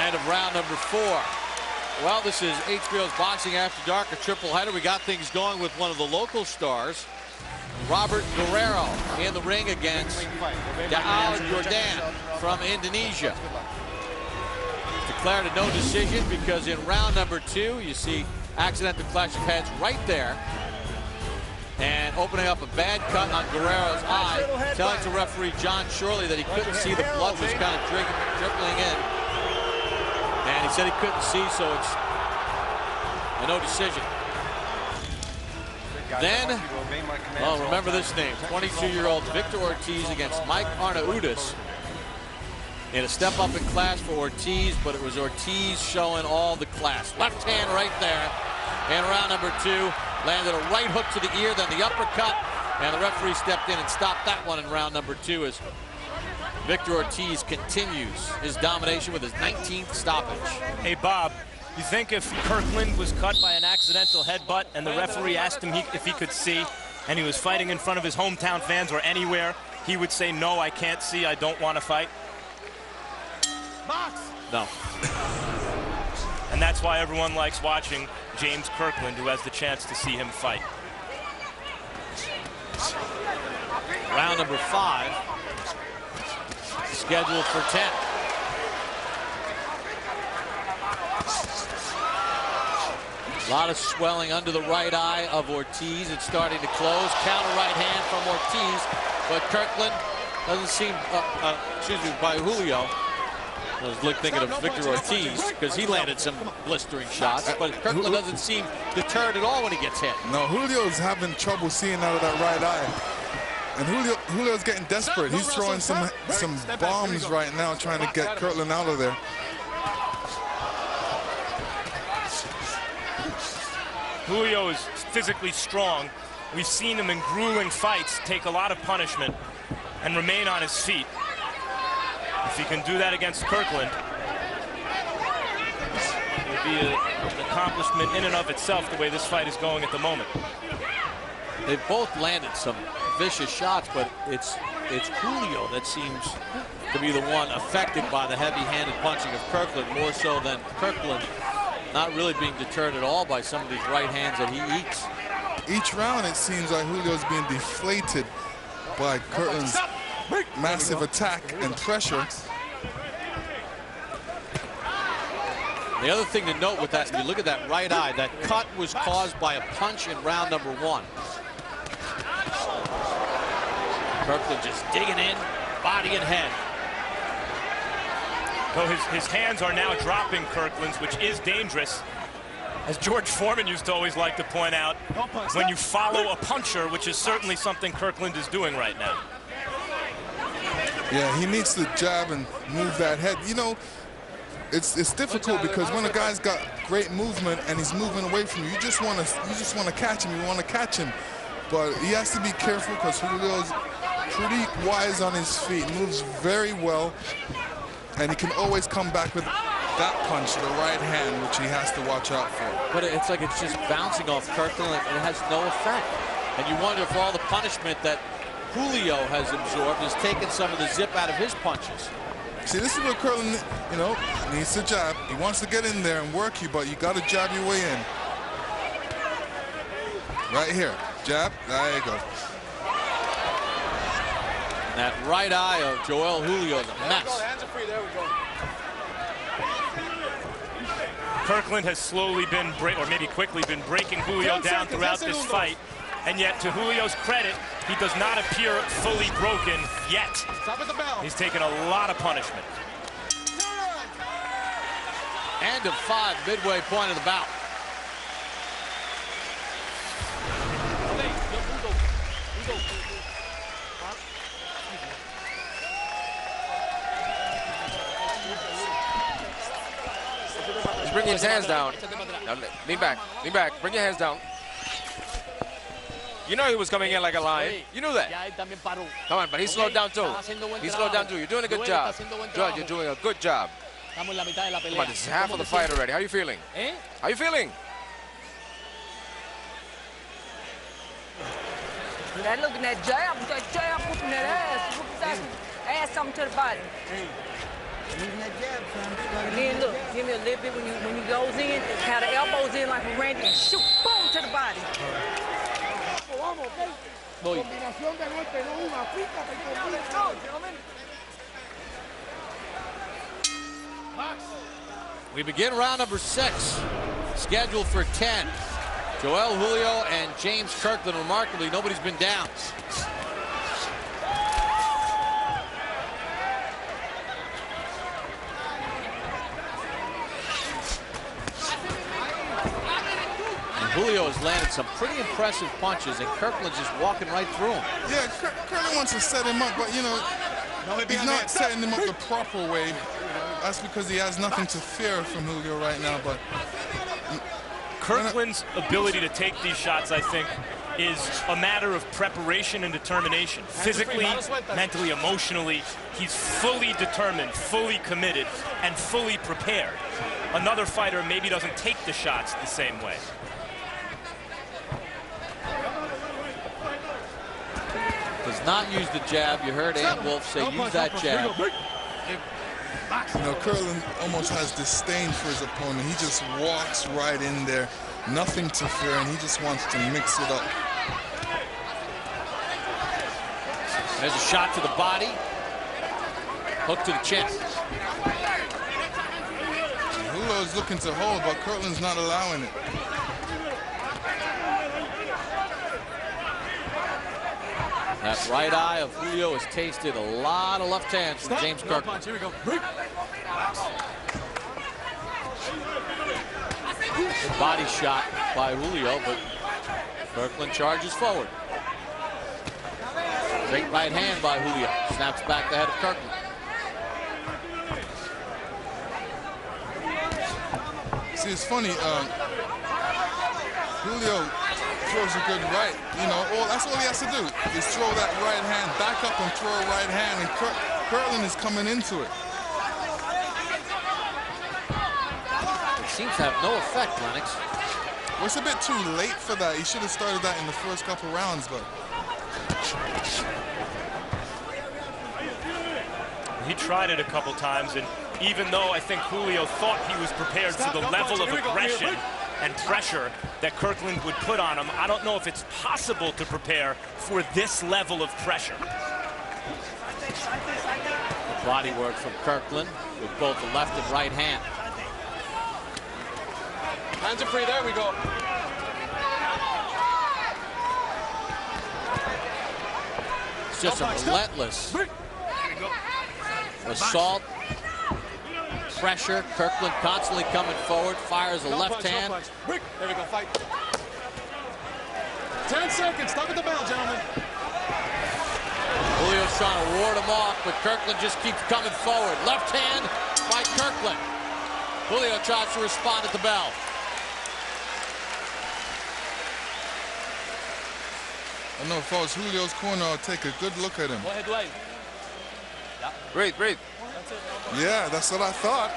End of round number 4. Well, this is HBO's Boxing After Dark, a triple header. We got things going with one of the local stars, Robert Guerrero, in the ring against Daal Jordan from Indonesia. Declared a no decision because in round number 2, you see accidental clash of heads right there. And opening up a bad cut on Guerrero's eye, telling to referee John Shorley that he couldn't see, the blood was kind of dribbling in. And he said he couldn't see, so it's a no decision. Then, well, remember this name, 22-year-old Victor Ortiz against Mike Arnaudis. In a step up in class for Ortiz, but it was Ortiz showing all the class. Left hand right there. And round number 2, landed a right hook to the ear, then the uppercut, and the referee stepped in and stopped that one in round number 2 as Victor Ortiz continues his domination with his 19th stoppage. Hey, Bob, you think if Kirkland was cut by an accidental headbutt and the referee asked him if he could see, and he was fighting in front of his hometown fans or anywhere, he would say, no, I can't see, I don't want to fight? Box. No. And that's why everyone likes watching James Kirkland, who has the chance to see him fight. Round number 5, scheduled for 10. A lot of swelling under the right eye of Ortiz. It's starting to close. Counter right hand from Ortiz, but Kirkland doesn't seem, by Julio. I was thinking of Victor Ortiz because he landed some blistering shots, but Kirkland doesn't seem deterred at all when he gets hit. No, Julio's having trouble seeing out of that right eye. And Julio's getting desperate. He's throwing some bombs right now trying to get Kirkland out of there. Julio is physically strong. We've seen him in grueling fights take a lot of punishment and remain on his feet. If he can do that against Kirkland, it would be an accomplishment in and of itself the way this fight is going at the moment. They've both landed some vicious shots, but it's Julio that seems to be the one affected by the heavy-handed punching of Kirkland, more so than Kirkland not really being deterred at all by some of these right hands that he eats. Each round, it seems like Julio's being deflated by Kirkland's massive attack and pressure. The other thing to note with that, if you look at that right eye, that cut was caused by a punch in round number 1. Kirkland just digging in, body and head. So his hands are now dropping Kirkland's, which is dangerous. As George Foreman used to always like to point out, when you follow a puncher, which is certainly something Kirkland is doing right now. Yeah, he needs to jab and move that head. You know, it's difficult because when a guy's got great movement and he's moving away from you, you just want to catch him. You want to catch him, but he has to be careful because Julio's pretty wise on his feet, moves very well, and he can always come back with that punch, the right hand, which he has to watch out for. But it's like it's just bouncing off Kirkland and it has no effect. And you wonder if all the punishment that Julio has absorbed has taken some of the zip out of his punches. See, this is where Kirkland, you know, needs to jab. He wants to get in there and work you, but you got to jab your way in. Right here, jab. There you go. And that right eye of Joel Julio is a mess. Kirkland has slowly been, or maybe quickly been breaking Julio down throughout this fight. And yet, to Julio's credit, he does not appear fully broken yet. He's taken a lot of punishment. End of 5, midway point of the bout. He's bringing his hands down. Now, lean back, bring your hands down. You know he was coming in like a lion. You knew that. Come on, but he slowed down too. He slowed down too. You're doing a good job. Joel, you're doing a good job. Come on, this is half of the fight already. How are you feeling? How are you feeling? give me a little bit when you goes in, have the elbows in like a Randy, and shoot, boom, to the body. We begin round number 6, scheduled for 10. Joel, Julio, and James Kirkland. Remarkably, nobody's been down. And Julio has landed some pretty impressive punches, and Kirkland's just walking right through him. Yeah, Kirkland wants to set him up, but, you know, he's not setting him up the proper way. That's because he has nothing to fear from Julio right now, but... Kirkland's ability to take these shots, I think, is a matter of preparation and determination. Physically, mentally, emotionally, he's fully determined, fully committed, and fully prepared. Another fighter maybe doesn't take the shots the same way. Does not use the jab. You heard Ant Wolf say use that jab. You know, Kirkland almost has disdain for his opponent. He just walks right in there, nothing to fear, and he just wants to mix it up. There's a shot to the body. Hook to the chin. Julio's looking to hold, but Kirkland's not allowing it. That right eye of Julio has tasted a lot of left hands from James Kirkland. Here we go. Good body shot by Julio, but Kirkland charges forward. Great right hand by Julio. Snaps back the head of Kirkland. See, it's funny. Julio throws a good right. You know, that's all he has to do is throw that right hand, back up and throw a right hand, and Kirkland is coming into it. It seems to have no effect, Lennox. Well, it's a bit too late for that. He should have started that in the first couple rounds, but... He tried it a couple times, and even though I think Julio thought he was prepared to the level of aggression and pressure that Kirkland would put on him, I don't know if it's possible to prepare for this level of pressure. Body work from Kirkland with both the left and right hand. Hands are free, there we go. It's just a relentless assault, pressure. Kirkland constantly coming forward, fires a left hand. There we go, fight. 10 seconds, stop at the bell, gentlemen. Julio's trying to ward him off, but Kirkland just keeps coming forward. Left hand by Kirkland. Julio tries to respond at the bell. I know if I was Julio's corner, I'll take a good look at him. Go ahead, Dwayne. Breathe, breathe. Yeah, that's what I thought.